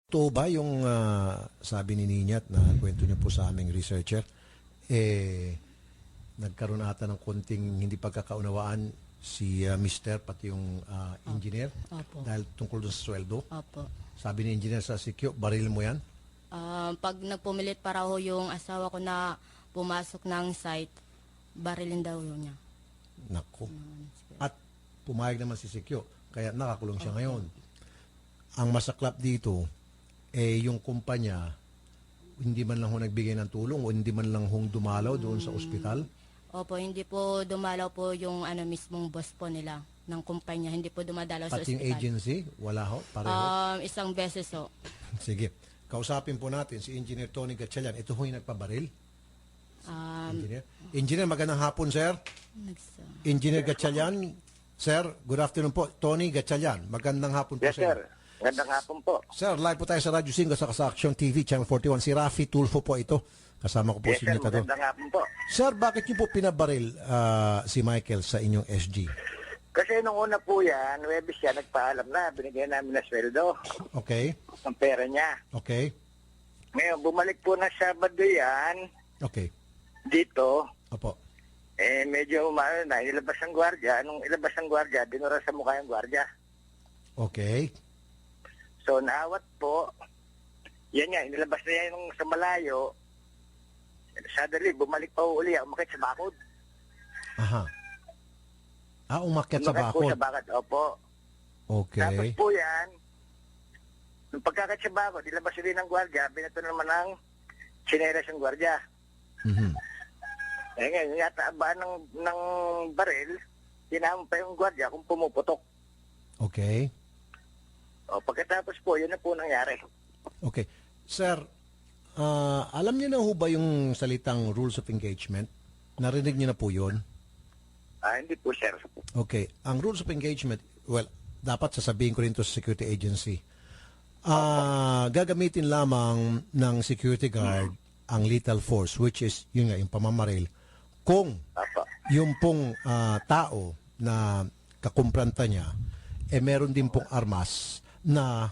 Totoo ba yung sabi ni Ninyat na kwento niyo po sa aming researcher, nagkaroon ata ng konting hindi pagkakaunawaan si Mister pati yung engineer Opo. dahil tungkol doon sa sweldo? Opo. Sabi ni engineer sa CQ, baril mo yan? Pag nagpumilit para ho yung asawa ko na pumasok ng site, barilin daw yun niya. Nako. At pumayag naman si CQ, kaya nakakulong siya ngayon. Ang masaklap dito, yung kumpanya, hindi man lang ho nagbigay ng tulong o hindi man lang hong dumalaw doon sa ospital? Opo, hindi po dumalaw po yung mismong boss po nila ng kumpanya. Hindi po dumadalaw sa Pati yung ospital. agency, wala ho? Pareho? Isang beses ho. Sige. Kausapin po natin si Engineer Tony Gatchalian. Ito ho yung nagpabaril? Engineer, magandang hapon, sir. Engineer Gatchalian. Sir, good afternoon po. Tony Gatchalian. Magandang hapon po, Yes, sir. Magandang hapon po. Sir, live po tayo sa Radyo 5 sa Action TV, Channel 41. Si Rafi Tulfo po ito. Kasama ko po Yes, si sir. Nitador. Magandang hapon po. Sir, bakit niyo po pinabaril si Michael sa inyong SG? Kasi nung una po yan, Webis siya nagpaalam na, binigyan namin na sweldo. Okay. Ang pera niya. Okay. Ngayon, bumalik po na Sabado yan, Okay. dito. Opo. Medyo umano na, ilabas ang gwardiya. Nung ilabas ang gwardiya, dinura sa mukha yung gwardiya. Okay. So, naawat po. Yan nga, inilabas na yan nung sa malayo. Sadali, bumalik pa uli, umakit sa bakod. Aha. Umakyat sa Umakyat po bakod. sa bakod, opo. Tapos Okay. po yan, nung pagkakat sa bakod, ilabas rin ng gwardiya, binato naman ng tsinelas ng gwardiya. Mhm. Ngayon, yata abaan ng baril, tinamon pa yung gwardiya kung pumuputok. Okay. Pagkatapos po, yun na po nangyari. Okay. Sir, alam niyo na ho ba yung salitang rules of engagement? Narinig niyo na po yun? Hindi po, sir. Okay. Ang rules of engagement, well, dapat sasabihin ko rin to sa security agency. Gagamitin lamang ng security guard ang lethal force, which is, yun nga, yung pamamaril, kung Apo. yung pong tao na kakumpranta niya, meron din pong armas na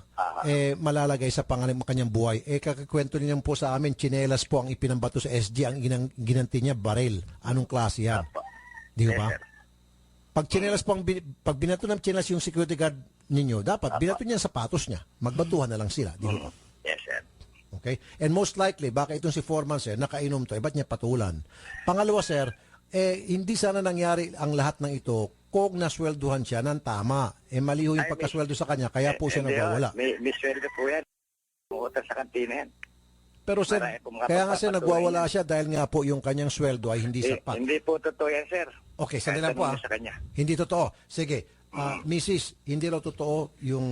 malalagay sa pangalan ng kanyang buhay. Kakakwento niya po sa amin, tsinelas po ang ipinambato sa SG, ang ginanti niya, baril. Anong klase yan? Apo. Di Yes, ba? sir. Pag tsinelas po pag binato ng tsinelas yung security guard ninyo, dapat binato niya ang sapatos niya. Magbatuhan na lang sila. Di ba? Yes, sir. Okay? And most likely, baka itong si Foreman, sir, nakainom to, ba't niya patulan? Pangalawa, sir, hindi sana nangyari ang lahat ng ito kung naswelduhan siya ng tama. Mali ho yung pagkasweldo sa kanya, kaya po siya nagwawala. May sweldo po yan. Umuutan sa kantina yan. Pero sir, Marami po mga kaya nga sir, pagpapatuloy nagwawala niya. siya dahil nga po yung kanyang sweldo ay hindi sapat. Hindi po totoo yan, sir. Okay, sandali lang po Tanong sa kanya. Hindi totoo. Sige, Mrs., hindi raw totoo yung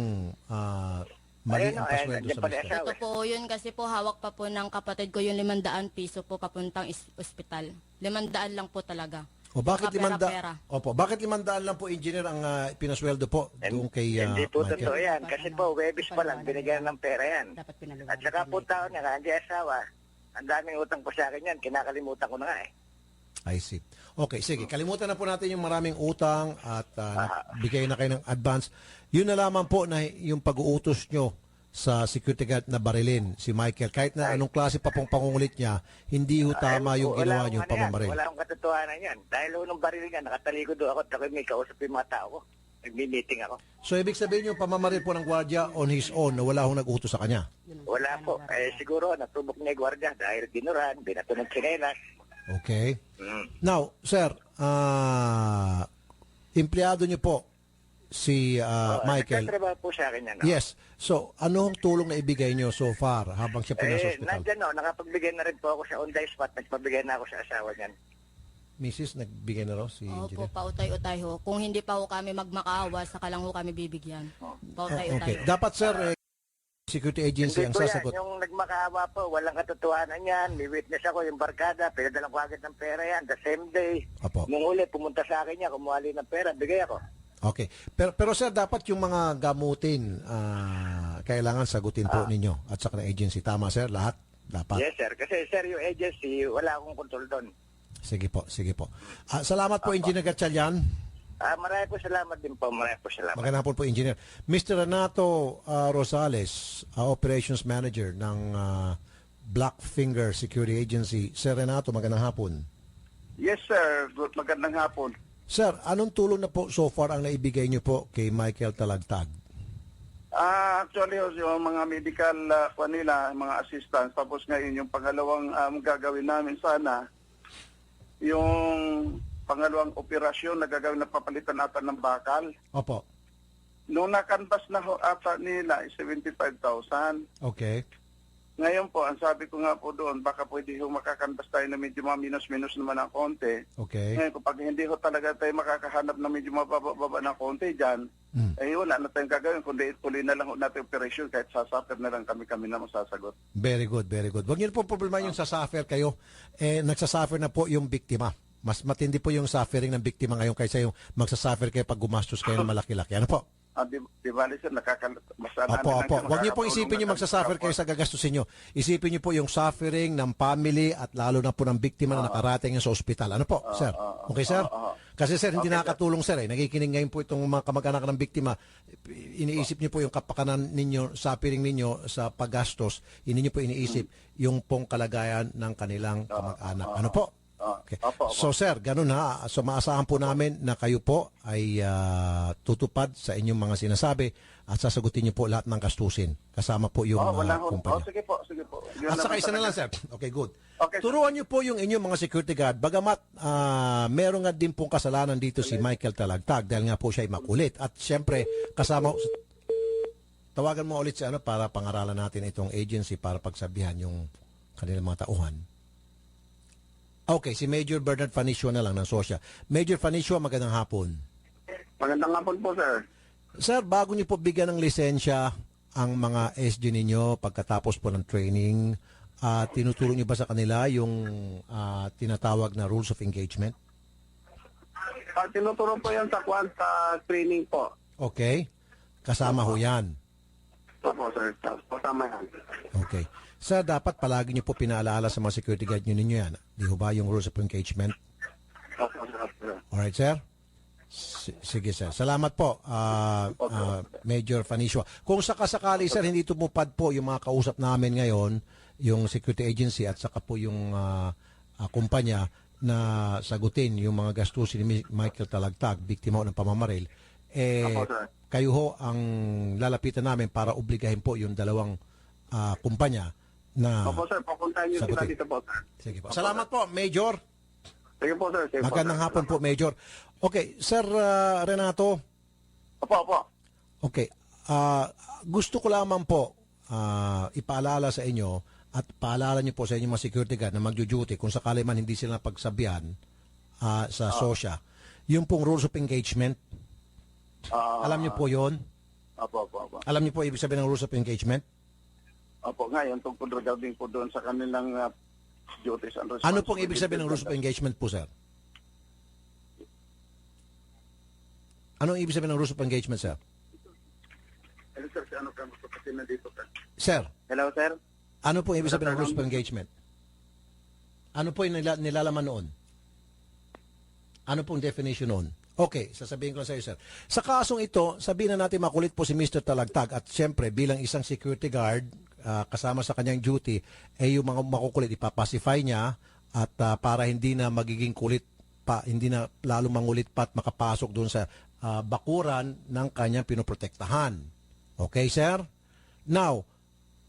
mali ang pasweldo sa mister. Ito po yun kasi po hawak pa po ng kapatid ko yung 500 piso po papuntang ospital. 500 lang po talaga. O bakit Pera-pera. 500? Opo, bakit 500 lang po engineer ang pinasweldo po doon kay Hindi po Michael? totoo yan. Kasi po, Webis pa lang, binigyan ng pera yan. Dapat pinaluwag. At saka po tao niya, hindi asawa. Ang daming utang po sa akin yan. Kinakalimutan ko na nga eh. I see. Okay, sige. Kalimutan na po natin yung maraming utang at bigay na kayo ng advance. Yun na lamang po na yung pag-uutos nyo sa security guard na barilin si Michael. Kahit na anong klase pa pong pangungulit niya, hindi ho tama yung ginawa nyo pamamaril. Wala akong katotohanan yan. Dahil nung baril niya, nakatalikod doon ako at ako may kausap yung mga tao ko. Nagmi-meeting ako. So, ibig sabihin yung pamamaril po ng gwardiya on his own na wala hong nag-utos sa kanya? Wala po. Siguro natubok niya yung gwardiya dahil ginuran, binato ng tsinelas. Okay. Now, sir, empleyado niyo po si Michael. Nagtatrabaho po sa akin yan. No? Yes. So, anong tulong na ibigay niyo so far habang siya po nasa hospital? Nandyan nakapagbigay na rin po ako sa on the spot. Nagpabigay na ako sa asawa niyan. Mrs., nagbigay na raw si Opo, engineer? pautay-utay ho. Kung hindi pa ho kami magmakaawa, saka lang ho kami bibigyan. Pautay-utay Okay. ho. Dapat, sir, security agency Hindi ang po yan. sasagot. Yung nagmakaawa po, walang katotohanan yan. May witness ako, yung barkada, pinadala ko agad ng pera yan. The same day. Apo. Nung uli, pumunta sa akin niya, kumuha ng pera, bigay ako. Okay. Pero sir, dapat yung mga gamutin, kailangan sagutin po ninyo at saka ng agency. Tama, sir? Lahat? Dapat? Yes, sir. Kasi, sir, yung agency, wala akong kontrol doon. Sige po, sige po. Salamat po, Engineer Gatchalian. Marami po salamat din po. Marami po salamat. Magandang hapon po, Engineer. Mr. Renato Rosales, Operations Manager ng Blackfinger Security Agency. Sir Renato, magandang hapon. Yes, sir. Magandang hapon. Sir, anong tulong na po so far ang naibigay niyo po kay Michael Talagtag? Actually, yung mga medical kanila, mga assistants, tapos ngayon yung pangalawang gagawin namin sana, yung pangalawang operasyon na gagawin na papalitan ata ng bakal. Opo. Noong nakanbas na ata nila, 75,000. Okay. Ngayon po, ang sabi ko nga po doon, baka pwede ho makakanbas tayo na medyo minus-minus naman ng konti. Okay. Ngayon, kapag hindi ho talaga tayo makakahanap na medyo mababa ng konti dyan, wala na tayong gagawin, kundi tuloy na lang ho natin operation kahit sasuffer na lang kami na masasagot. Very good, very good. Huwag niyo po problema yung sasuffer kayo. Nagsasuffer na po yung biktima. Mas matindi po yung suffering ng biktima ngayon kaysa yung magsasuffer kayo pag gumastos kayo ng malaki-laki. Ano po? Di bali sir, Opo. Huwag niyo pong isipin yung magsasuffer kayo sa gagastusin nyo. Isipin niyo po yung suffering ng family at lalo na po ng biktima na nakarating sa ospital. Ano po, sir? Okay, sir? Kasi sir, hindi nakakatulong sir eh. Nakikinig ngayon po itong mga kamag-anak ng biktima. Iniisip niyo po yung kapakanan ninyo, suffering ninyo sa paggastos. Hindi niyo po iniisip yung pong kalagayan ng kanilang kamag-anak. Ano po? Okay. So sir, ganun ha. So maasahan po namin na kayo po ay tutupad sa inyong mga sinasabi at sasagutin niyo po lahat ng gastusin. Kasama po yung kumpanya. Sige po. At saka isa na lang sir. Okay, good. Okay, Turuan niyo po yung inyong mga security guard. Bagamat meron nga din pong kasalanan dito si Michael Talagtag dahil nga po siya ay makulit. At siyempre, kasama... Tawagan mo ulit si ano para pangaralan natin itong agency para pagsabihan yung kanilang mga tauhan. Okay, si Major Bernard Fanicio na lang ng Sosya. Major Fanicio, magandang hapon. Magandang hapon po, sir. Sir, bago niyo po bigyan ng lisensya ang mga SG ninyo pagkatapos po ng training, tinuturo niyo ba sa kanila yung tinatawag na rules of engagement? Tinuturo po yan sa training po. Okay. Kasama ho yan. Opo, sir. Kasama yan. Okay. Sir, dapat palagi niyo po pinaalala sa mga security guard niyo ninyo yan. Di ho ba yung rules of engagement? Opo, sir. Alright, sir? Sige, sir. Salamat po, Major Fanicio. Kung sakasakali, sir, hindi tumupad po yung mga kausap namin ngayon, yung security agency at saka po yung kumpanya na sagutin yung mga gastusin ni Michael Talagtag, biktima ng pamamaril, kayo ho ang lalapitan namin para obligahin po yung dalawang kumpanya na Opo, sir. Papuntahan niyo sila dito po, sir. Sige po. Salamat po, Major. Sige po, sir. Magandang hapon po, Major. Okay, Sir Renato. Opo. Okay. Gusto ko lamang po ipaalala sa inyo at paalala niyo po sa inyong mga security guard na magjo-duty kung sakali man hindi sila pagsabihan sa SOSYA. Yung pong rules of engagement, alam niyo po yon? Opo. Alam niyo po ibig sabihin ng rules of engagement? Opo, ngayon, tungkol regarding po doon sa kanilang duties and responsibilities. Ano pong ibig sabihin ng rules of engagement po, sir? Anong ibig sabihin ng rules of engagement, sir? Hello, sir. Ano ka gusto kasi na dito, sir? Sir, Hello, sir. ano pong ibig sabihin ng rules of engagement? Ano po yung nilalaman noon? Ano pong definition noon? Okay, sasabihin ko lang sa iyo, sir. Sa kasong ito, sabihin na natin makulit po si Mr. Talagtag at siyempre bilang isang security guard, kasama sa kanyang duty, yung mga makukulit, ipapacify niya at para hindi na magiging kulit pa, hindi na lalo mangulit pa at makapasok doon sa bakuran ng kanyang pinoprotektahan. Okay, sir? Now,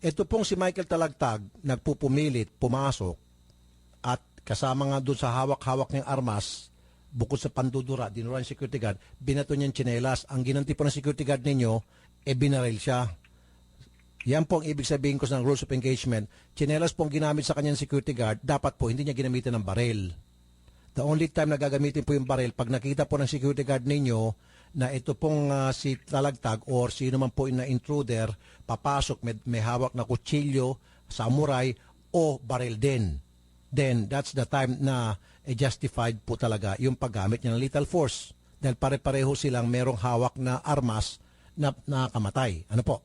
ito pong si Michael Talagtag, nagpupumilit, pumasok, at kasama nga doon sa hawak-hawak niyang armas, bukod sa pandudura, dinura ng security guard, binato niyang tsinelas. Ang ginanti po ng security guard ninyo, binaril siya. Yan po ang ibig sabihin ko sa rules of engagement. Tsinelas po ang ginamit sa kanyang security guard, dapat po hindi niya ginamitan ng baril. The only time na gagamitin po yung baril, pag nakita po ng security guard ninyo na ito pong si Talagtag or sino man po yung na-intruder, papasok, may hawak na kutsilyo, samurai, o baril din. Then, that's the time na justified po talaga yung paggamit niya ng lethal force. Dahil pare-pareho silang merong hawak na armas na nakakamatay. Ano po?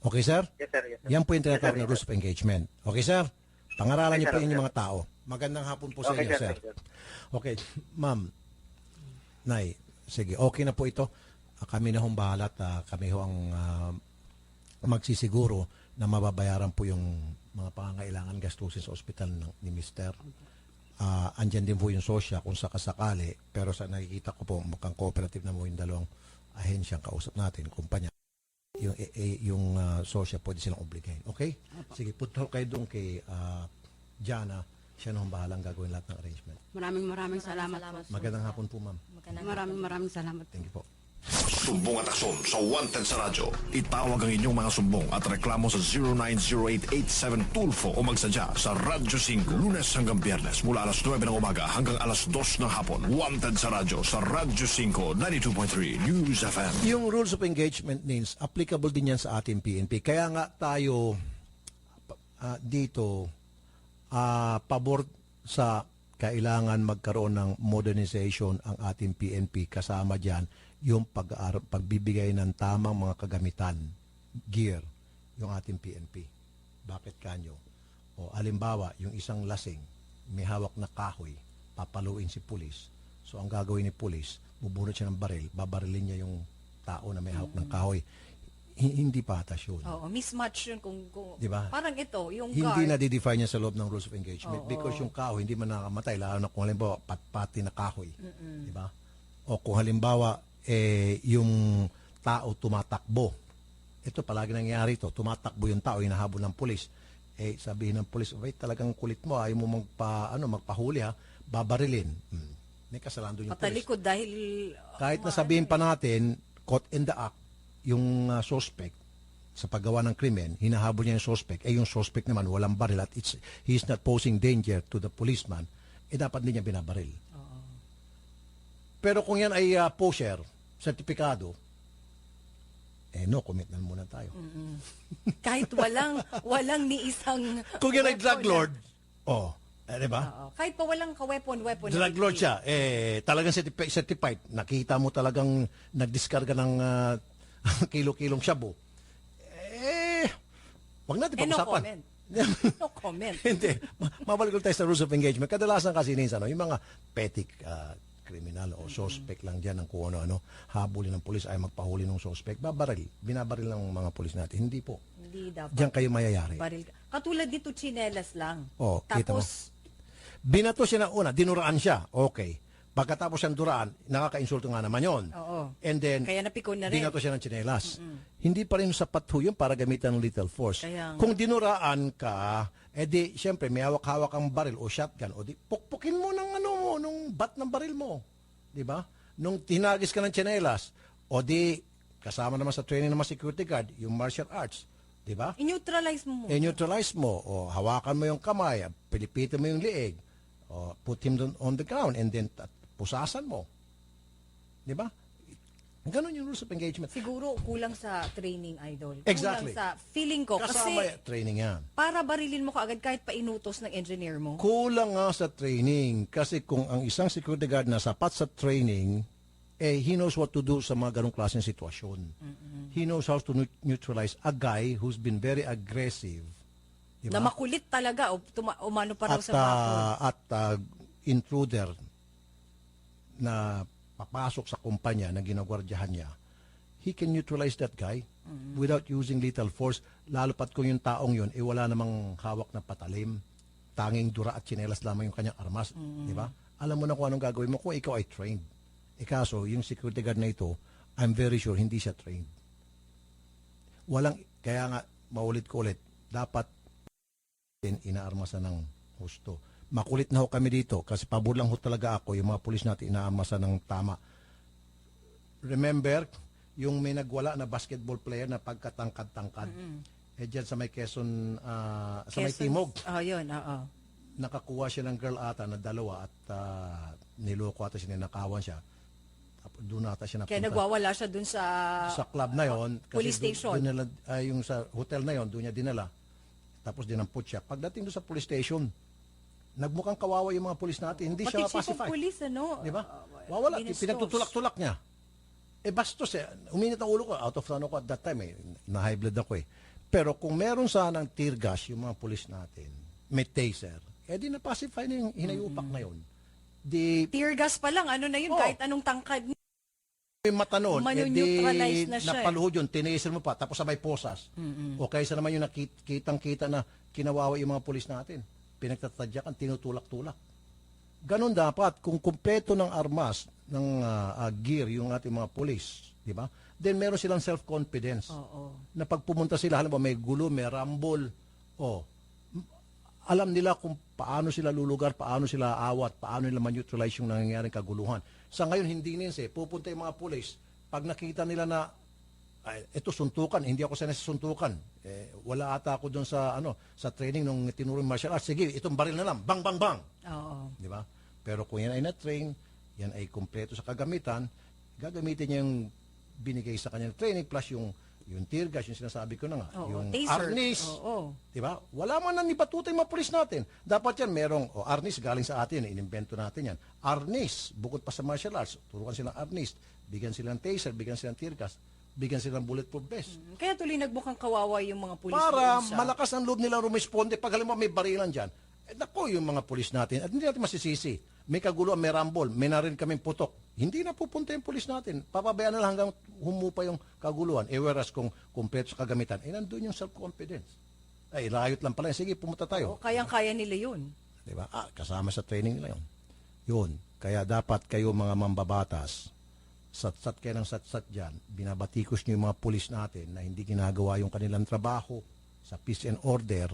Okay, sir? Yes, sir. Yes, sir. Yan po yung tinatawag na rules of engagement. Okay, sir? Pangaralan niyo po yung mga tao. Magandang hapon po sa inyo, sir. Okay, ma'am, Nay, Sige, okay na po ito. Kami na hong bahala at kami ho ang magsisiguro na mababayaran po yung mga pangangailangan gastusin sa ospital ni Mr. Andyan din po yung sosya kung sakasakali, pero sa nakikita ko po mukhang cooperative na mo yung dalawang ahensyang kausap natin, kumpanya. Yung sosya pwede silang obligahin. Okay? Sige, punta kayo doon kay Jana. Siya na hong bahalang gagawin lahat ng arrangement. Maraming salamat po. Magandang hapon po, ma'am. Maraming salamat. Thank you po. Sumbong at aksyon sa Wanted sa radyo. Itawag ang inyong mga sumbong at reklamo sa 090887-TULFO o magsadya sa Radyo 5 Lunes hanggang Biyernes mula alas 9 ng umaga hanggang alas 2 ng hapon. Wanted sa radyo sa Radyo 5 92.3 News FM. Yung rules of engagement means applicable din yan sa ating PNP. Kaya nga tayo dito pabor sa kailangan magkaroon ng modernization ang ating PNP. Kasama dyan yung pagbibigay ng tamang mga kagamitan, gear, yung ating PNP. Bakit kanyo? O alimbawa, yung isang lasing, may hawak na kahoy, papaluin si pulis. So ang gagawin ni pulis, bubunot siya ng baril, babarilin niya yung tao na may hawak ng kahoy. Hindi patas yun. Oo, mismatch yun kung diba? Parang ito, yung Hindi guard. na di-define niya sa loob ng rules of engagement because yung kahoy hindi man nakamatay, lalo na kung halimbawa patpati na kahoy. Diba? O kung halimbawa yung tao tumatakbo. Ito palagi nangyayari ito. Tumatakbo yung tao, hinahabol ng pulis. Sabihin ng pulis, wait, talagang kulit mo, ayaw mo magpahuli ha, babarilin. May kasalanan doon yung pulis. Patalikod dahil Kahit na sabihin pa natin, caught in the act, yung suspect sa paggawa ng krimen, hinahabol niya yung suspect. Yung suspect naman, walang baril at he's not posing danger to the policeman, dapat din niya binabaril. Pero kung yan ay poser, sertipikado, no commitment muna tayo. kahit walang ni isang Kung yan ay drug lord, di ba? Oo. Kahit pa walang weapon. Drug lord siya, talagang certified. Nakita mo talagang nagdiskarga ng kilo-kilong shabu. Wag natin no pag-usapan. comment. No comment. Hindi. Mabalik tayo sa rules of engagement. Kadalasan kasi minsan, yung mga petty kriminal o suspect lang dyan ng kung ano-ano, habulin ng pulis ay magpahuli ng suspect, binabaril ng mga pulis natin. Hindi po. Hindi dapat. Diyan kayo mayayari. Baril. Katulad dito, tsinelas lang. Kita mo. Tapos, Binato siya na una, dinuraan siya. Okay. Pagkatapos siyang duraan, nakaka-insulto nga naman yon. Oo. And then, Kaya napikon na rin. binato siya ng tsinelas. Hindi pa rin sapat ho yun para gamitan ng lethal force. Kaya nga. Kung dinuraan ka, di, siyempre, may hawak-hawak ang baril o shotgun, o di, pukpukin mo ng nung bat ng baril mo. Di ba? Nung tinagis ka ng tsinelas, o di, kasama naman sa training ng mga security guard, yung martial arts. Di ba? i-neutralize mo. I-neutralize mo, o hawakan mo yung kamay, pilipitin mo yung liig, o put him on the ground, and then pusasan mo. Di ba? Ganon yung rules of engagement. Siguro kulang sa training, idol. Exactly. Kulang sa feeling ko. Kasama Kasi training yan. para barilin mo kaagad kahit painutos ng engineer mo. Kulang nga sa training. Kasi kung ang isang security guard na sapat sa training, he knows what to do sa mga ganong klaseng sitwasyon. He knows how to neutralize a guy who's been very aggressive. Diba? Na makulit talaga o umano pa raw sa bakod. At intruder na papasok sa kumpanya na ginagwardyahan niya, he can neutralize that guy without using lethal force, lalo pat kung yung taong yun, wala namang hawak na patalim, tanging dura at tsinelas lamang yung kanyang armas, di ba? Alam mo na kung anong gagawin mo kung ikaw ay trained. Kaso, yung security guard na ito, I'm very sure hindi siya trained. Kaya nga, maulit ko ulit, dapat inaarmasan ng husto. Makulit na ho kami dito kasi pabor lang ho talaga ako yung mga pulis natin inaarmasan ng tama. Remember, yung may nagwala na basketball player na pagkatangkad-tangkad. Diyan sa may Quezon, sa may Timog. Yun, oo. Nakakuha siya ng girl ata na dalawa at niloko ata siya, ninakawan siya. Doon ata siya napunta. Kaya nagwawala siya dun sa Club na yon. police station. Yung sa hotel na yon, doon niya dinala. Tapos dinamput siya. Pagdating doon sa police station, nagmukhang kawawa yung mga pulis natin. Hindi siya Pati chief pacify. of police, ano? Di ba? Wawala. Binastos. Pinagtutulak-tulak niya. Bastos uminit ang ulo ko. Out of town ako at that time na-high blood ako Pero kung meron sanang tear gas yung mga pulis natin, may taser, di na-pacify na yung hinayupak na yun. Tear gas pa lang, ano na yun, kahit anong tangkad yung mata noon, Manu-neutralize na siya, napaluhod yun, tinisil mo pa, tapos sabay posas. O kaysa naman yung kitang-kita na kinawawa yung mga pulis natin. Pinagtatadyakan, tinutulak-tulak. Ganon dapat, kung kumpleto ng armas, ng gear, yung ating mga pulis, di ba? Then meron silang self-confidence. Oo. Na pag pumunta sila, halimbawa may gulo, may rumble, alam nila kung paano sila lulugar, paano sila awat, paano nila ma-neutralize yung nangyayaring kaguluhan. Sa ngayon, hindi ninse, pupunta yung mga pulis, pag nakita nila na, ito suntukan, hindi ako sanay sa suntukan. Wala ata ako doon sa, sa training nung tinuro yung martial arts. Sige, itong baril na lang, bang, bang, bang. Oo. Di ba? Pero kung yan ay na-train, yan ay kumpleto sa kagamitan, gagamitin niya yung binigay sa kanya training plus yung tear gas, yung sinasabi ko na nga, Oo, yung taser. arnis. Oo. Di ba? Wala man na nipatutay mga pulis natin. Dapat yan merong, arnis galing sa atin, inimbento natin yan. Arnis, bukod pa sa martial arts, turukan silang arnis, bigyan silang taser, bigyan silang tear gas, bigyan silang bulletproof vest. Kaya tuloy nagmukhang kawawa yung mga pulis Para doon sa... malakas ang loob nila rumisponde. Pag halimbawa may barilan dyan, nako yung mga pulis natin, at hindi natin masisisi. May kaguluhan, may rambol, may narin kaming putok. Hindi na pupunta yung pulis natin. Papabayaan na lang hanggang humupa yung kaguluhan. Whereas kung kumpleto sa kagamitan, nandun yung self-confidence. Layot lang pala. Sige, pumunta tayo. Oo, kayang-kaya nila yun. Diba? Kasama sa training nila yun. Yun. Kaya dapat kayo mga mambabatas, sat-sat kayo ng sat-sat dyan, binabatikos nyo yung mga pulis natin na hindi ginagawa yung kanilang trabaho sa peace and order.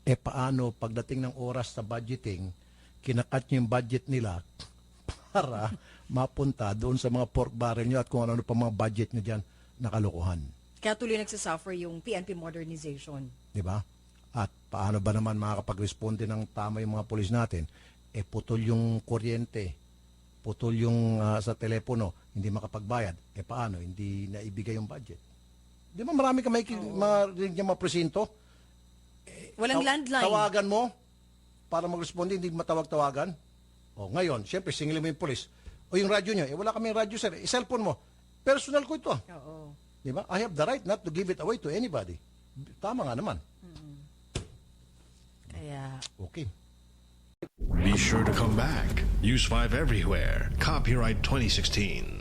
Paano pagdating ng oras sa budgeting, kinakat nyo yung budget nila para mapunta doon sa mga pork barrel nyo at kung ano pa mga budget nyo dyan na kalokohan. Kaya tuloy nagsasuffer yung PNP modernization. Di ba? At paano ba naman makakapag-responde ng tama yung mga pulis natin? Putol yung kuryente, putol yung sa telepono, hindi makapagbayad. Paano? Hindi naibigay yung budget. Di ba marami ka marinig niya mga presinto? Walang landline. Tawagan mo para mag-responde, hindi matawag-tawagan. Ngayon, syempre, singilin mo yung polis. Yung radyo nyo, wala kami radyo, sir. Cellphone mo. Personal ko ito. Oo. Di ba? I have the right not to give it away to anybody. Tama nga naman. Kaya... Okay. Be sure to come back. Use 5 everywhere. Copyright 2016.